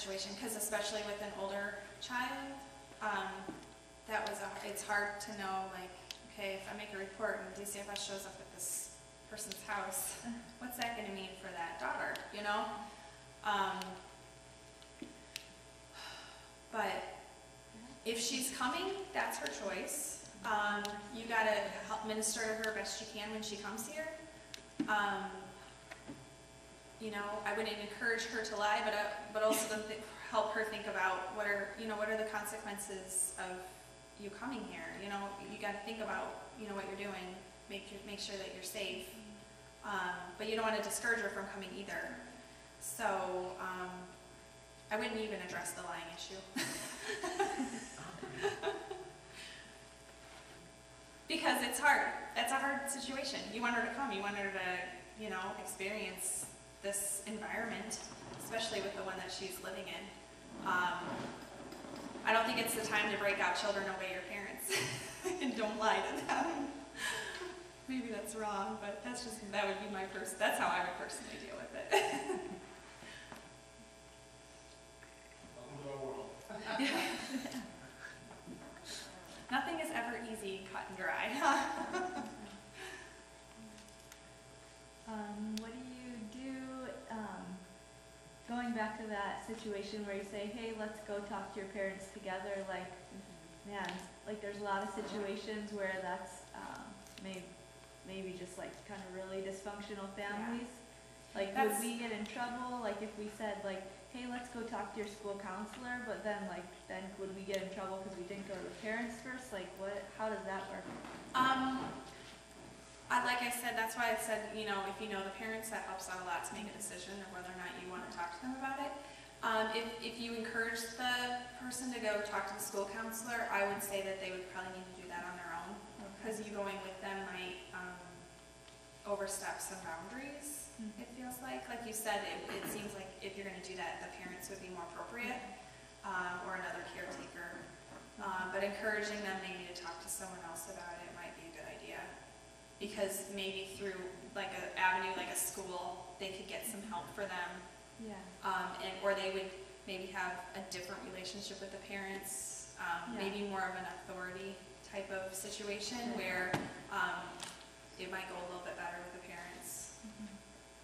situation, because especially with an older child, it's hard to know, like, okay, if I make a report and DCFS shows up at this person's house, what's that going to mean for that daughter, you know? But if she's coming, that's her choice. You got to help minister to her best you can when she comes here. You know, I wouldn't encourage her to lie, but also to help her think about what are the consequences of you coming here. You know, you got to think about, you know, what you're doing, make sure that you're safe. But you don't want to discourage her from coming either. So I wouldn't even address the lying issue. Because it's hard. That's a hard situation. You want her to come. You want her to, you know, experience this environment, especially with the one that she's living in. I don't think it's the time to break out children obey your parents and don't lie to them. Maybe that's wrong, but that would be that's how I would personally deal with it. Nothing is ever easy, cut and dry. What do you do, going back to that situation where you say, hey, let's go talk to your parents together, like, man, like there's a lot of situations where that's maybe just like kind of really dysfunctional families. Yeah. Like, would we get in trouble, like if we said, like, hey, let's go talk to your school counselor, but then would we get in trouble because we didn't go to the parents first? Like, how does that work? Like I said, that's why I said, you know, if you know the parents, that helps out a lot to make a decision of whether or not you want to talk to them about it. If you encourage the person to go talk to the school counselor, I would say that they would probably need to do that on their own, because you going with them might overstep some boundaries. It feels like you said, it seems like if you're going to do that, the parents would be more appropriate, or another caretaker. But encouraging them maybe to talk to someone else about it might be a good idea, because maybe through like an avenue like a school, they could get some help for them. Yeah. Or they would maybe have a different relationship with the parents, maybe more of an authority type of situation where it might go a little bit better with the parents.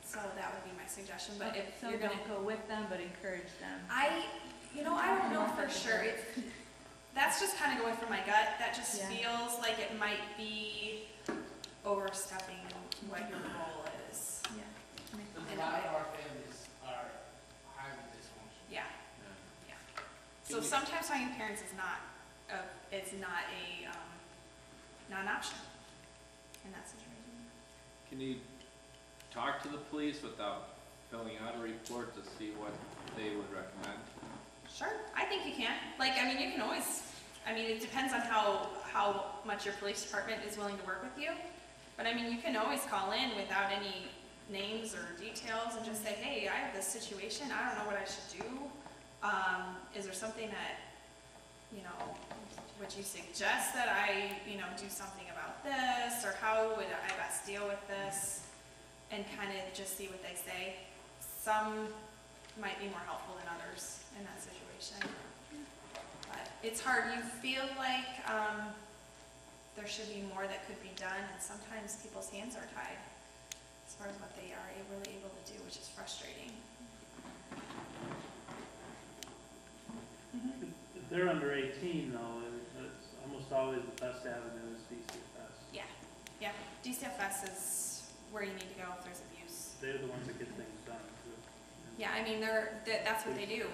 So that would be my suggestion. But if you're going to go with them, but encourage them. I don't know for sure. That's just kind of going from my gut. That just feels like it might be overstepping what your role is. Yeah. A lot of our families are highly dysfunctional. Yeah. So sometimes finding parents is not an option in that situation. Can you talk to the police without filling out a report to see what they would recommend? Sure, I think you can. Like, I mean, you can always, it depends on how much your police department is willing to work with you. But I mean, you can always call in without any names or details and just say, hey, I have this situation, I don't know what I should do. Is there something that, would you suggest that I, do something about this, or how would I best deal with this? And kind of just see what they say. Some might be more helpful than others in that situation. But it's hard. You feel like there should be more that could be done, and sometimes people's hands are tied as far as what they are really able to do, which is frustrating. If they're under 18, though, it's almost always the best avenue is DCFS. Yeah. DCFS is where you need to go if there's abuse. They're the ones that get things done, too. Yeah, that's what they do.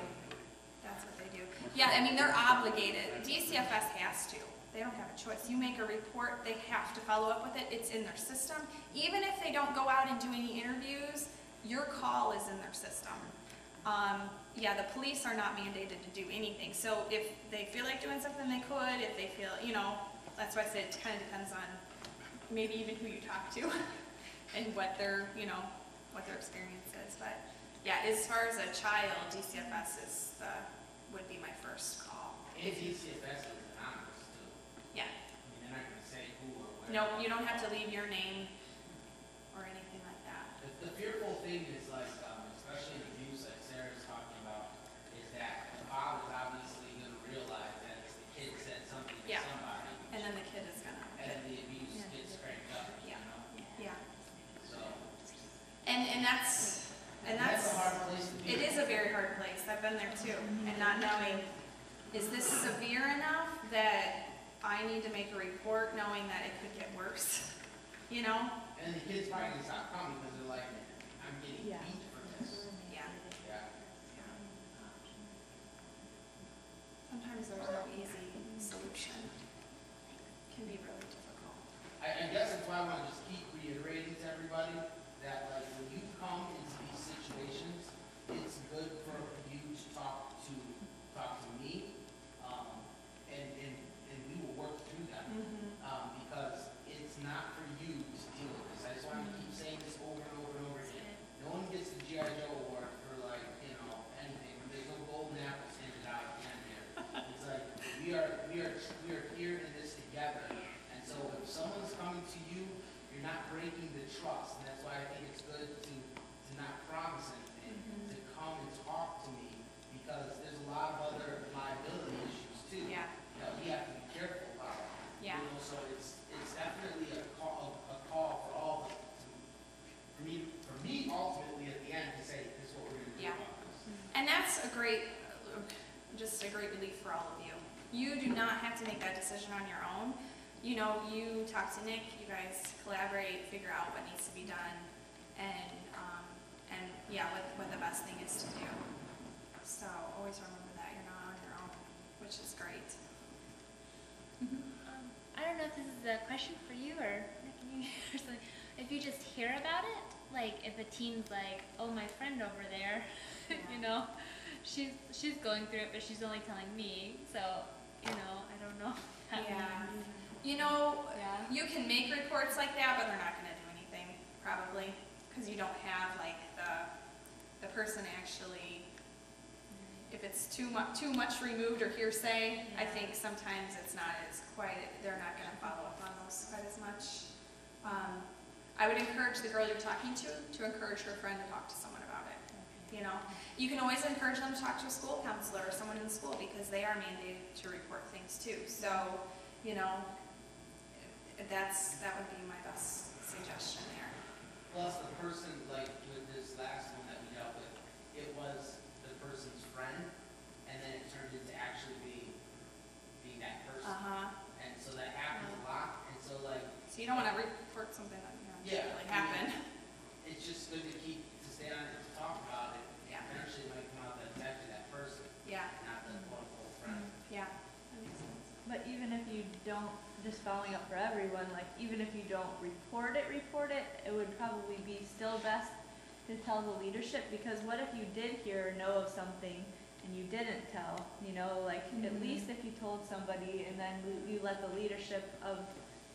That's what they do. Yeah, they're obligated. DCFS has to. They don't have a choice. You make a report, they have to follow up with it. It's in their system. Even if they don't go out and do any interviews, your call is in their system. The police are not mandated to do anything. So if they feel like doing something, they could. If they feel, that's why I said it kind of depends on maybe even who you talk to and what their experience is. But yeah, as far as a child, DCFS would be my first call. And DCFS is anonymous too. Yeah. They're not going to say who or whatever. No, you don't have to leave your name or anything like that. The fearful thing is like, especially in abuse, like Sarah's talking about, is that very hard place. I've been there too, and not knowing, is this severe enough that I need to make a report knowing that it could get worse, you know? And the kids probably gonna stop coming because they're like, I'm getting Yeah. beat for this. Yeah. Yeah. Sometimes there's no easy solution. It can be really difficult. I guess that's why I want to just keep reiterating to everybody that like when you come into these situations, it's good for you to talk to me, and we will work through them. Because it's not for you to deal with this. I just want to keep saying this over and over and over again. No one gets the G.I. Joe award for like, anything. There's no golden apples handed out at the end here. It's like, we are here in this together. And so if someone's coming to you, you're not breaking the trust. And that's why I think it's good to not promise anything, to come and talk to me, because there's a lot of other liability issues too. Yeah. That we have to be careful about. Yeah. So it's definitely a call for all of us. For me, ultimately, at the end, to say, this is what we're going to do Yeah. about this. And that's just a great relief for all of you. You do not have to make that decision on your own. You know, you talk to Nick, you guys collaborate, figure out what needs to be done, and yeah, what the best thing is to do. So always remember that you're not on your own, which is great. I don't know if this is a question for you or or something. If you just hear about it, like if a teen's like, oh, my friend over there, you know, she's going through it, but she's only telling me. So, you know, I don't know. If that Yeah. means- You know, Yeah. you can make reports like that, but they're not going to do anything, probably, because you don't have like the person actually. If it's too much removed or hearsay, I think sometimes it's not as they're not going to follow up on those quite as much. I would encourage the girl you're talking to encourage her friend to talk to someone about it. You know, you can always encourage them to talk to a school counselor or someone in the school because they are mandated to report things too. So, you know, that would be my best suggestion there. Plus, the person, like with this last one that we dealt with, it was the person's friend, and then it turned into actually being that person. And so that happens a lot. And so, like, So you don't want to report something that yeah, really happened. It's just good to stay on it, to talk about it. Yeah. Eventually, it might come out that it's actually that person, Yeah. not the quote-unquote friend. Yeah. That makes sense. But even if you don't, just following up for everyone, like even if you don't report it, it would probably be still best to tell the leadership, because what if you did hear or know of something and you didn't tell, you know, like at least if you told somebody and then you let the leadership of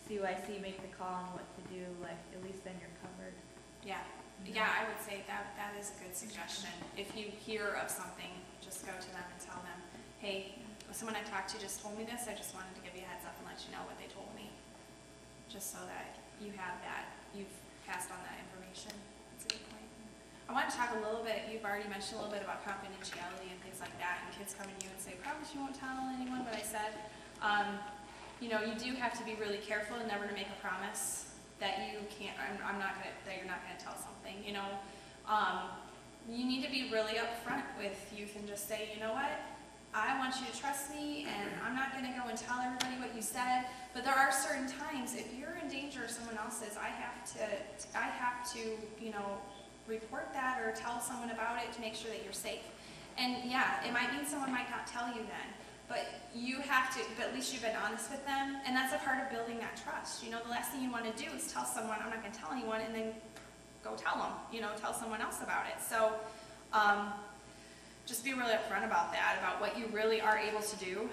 CYC make the call on what to do, like at least then you're covered. Yeah. Yeah, I would say that is a good suggestion. If you hear of something, just go to them and tell them, hey, someone I talked to just told me this, I just wanted to give you a heads up and let you know what they told me. Just so that you have that, you've passed on that information. That's a good point. I want to talk a little bit, you've already mentioned a little bit about confidentiality and things like that, and kids coming to you and say, promise you won't tell anyone what I said. You know, you do have to be really careful and never to make a promise that you can't, that you're not going to tell something, you know. You need to be really upfront with youth and just say, you know what, I want you to trust me, and I'm not going to go and tell everybody what you said, but there are certain times, if you're in danger of someone else's, I have to, you know, report that or tell someone about it to make sure that you're safe. And yeah, it might mean someone might not tell you then, but you have to, but at least you've been honest with them, and that's a part of building that trust. You know, the last thing you want to do is tell someone, I'm not going to tell anyone, and then go tell them, you know, tell someone else about it. So just be really upfront about that, about what you really are able to do.